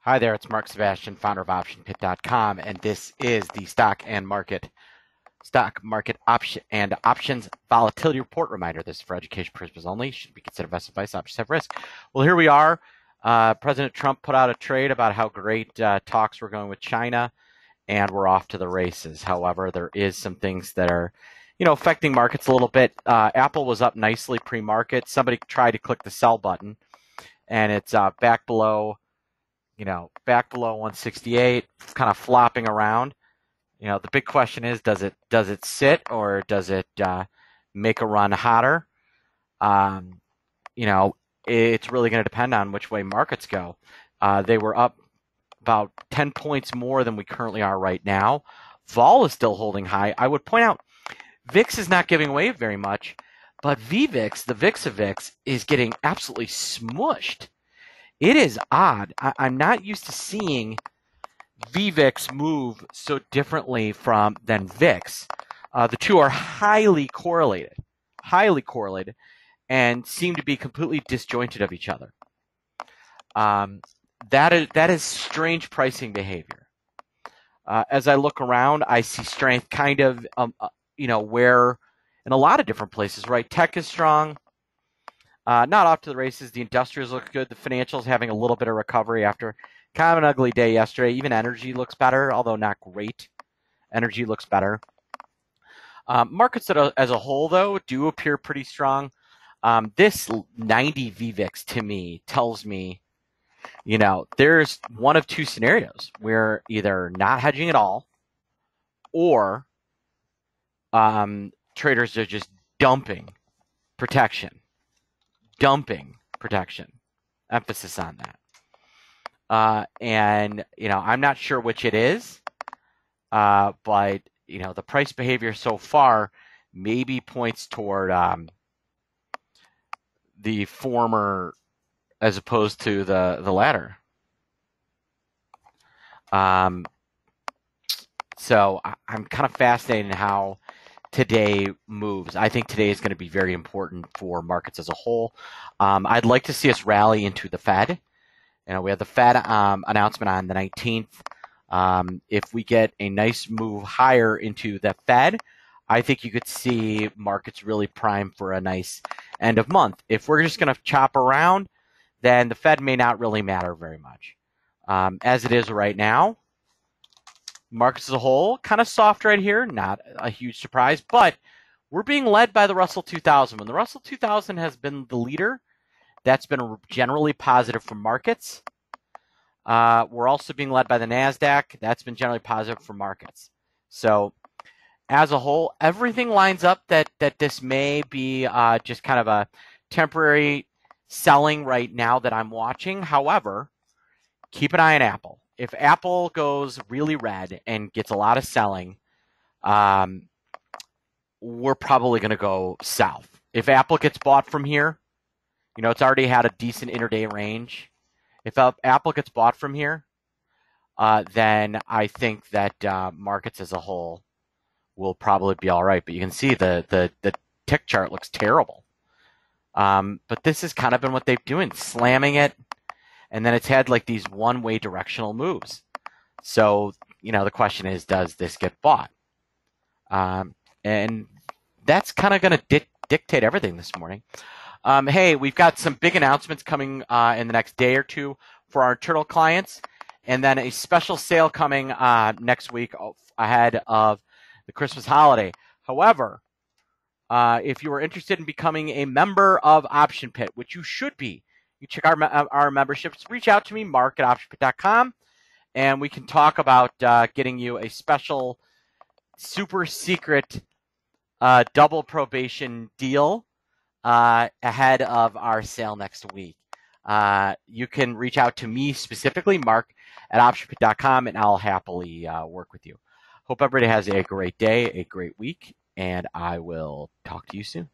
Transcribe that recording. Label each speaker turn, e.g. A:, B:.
A: Hi there, it's Mark Sebastian, founder of OptionPit.com, and this is the stock market option and options volatility report reminder. This is for education purposes only. Should be considered investment advice. Options have risk. Well, here we are. President Trump put out a trade about how great talks were going with China, and we're off to the races. However, there is some things that are, affecting markets a little bit. Apple was up nicely pre-market. Somebody tried to click the sell button, and it's back below. Back below 168, kind of flopping around. The big question is, does it sit or does it make a run hotter? It's really going to depend on which way markets go. They were up about 10 points more than we currently are right now. Vol is still holding high. I would point out VIX is not giving away very much, but VVIX, the VIX of VIX, is getting absolutely smushed. It is odd. I'm not used to seeing VVIX move so differently than VIX. The two are highly correlated, and seem to be completely disjointed of each other. That is strange pricing behavior. As I look around, I see strength kind of, where in a lot of different places, right? Tech is strong. Not off to the races. The industrials look good. The financials having a little bit of recovery after kind of an ugly day yesterday. Even energy looks better, although not great. Energy looks better. Markets as a whole, though, do appear pretty strong. This 90 VVIX to me tells me, there's one of two scenarios. We're either not hedging at all, or traders are just dumping protection. Emphasis on that. I'm not sure which it is, but the price behavior so far maybe points toward the former as opposed to the latter. So I'm kind of fascinated in how today moves. I think today is going to be very important for markets as a whole. I'd like to see us rally into the Fed. We have the Fed announcement on the 19th. If we get a nice move higher into the Fed, I think you could see markets really prime for a nice end of month. If we're just going to chop around, then the Fed may not really matter very much. As it is right now, markets as a whole, kind of soft right here, not a huge surprise, but we're being led by the Russell 2000. When the Russell 2000 has been the leader, that's been generally positive for markets. We're also being led by the NASDAQ. That's been generally positive for markets. So as a whole, everything lines up that this may be just kind of a temporary selling right now that I'm watching. However, keep an eye on Apple. If Apple goes really red and gets a lot of selling, we're probably going to go south. If Apple gets bought from here, it's already had a decent intraday range. If Apple gets bought from here, then I think that markets as a whole will probably be all right. But you can see the tick chart looks terrible. But this has kind of been what they've been doing, slamming it. And then it's had like these one-way directional moves. So, the question is, does this get bought? And that's kind of going to dictate everything this morning. Hey, we've got some big announcements coming in the next day or two for our internal clients. And then a special sale coming next week ahead of the Christmas holiday. However, if you are interested in becoming a member of Option Pit, which you should be, you check our memberships, reach out to me, Mark at OptionPit.com, and we can talk about getting you a special super secret double probation deal ahead of our sale next week. You can reach out to me specifically, Mark at OptionPit.com, and I'll happily work with you. Hope everybody has a great day, a great week, and I will talk to you soon.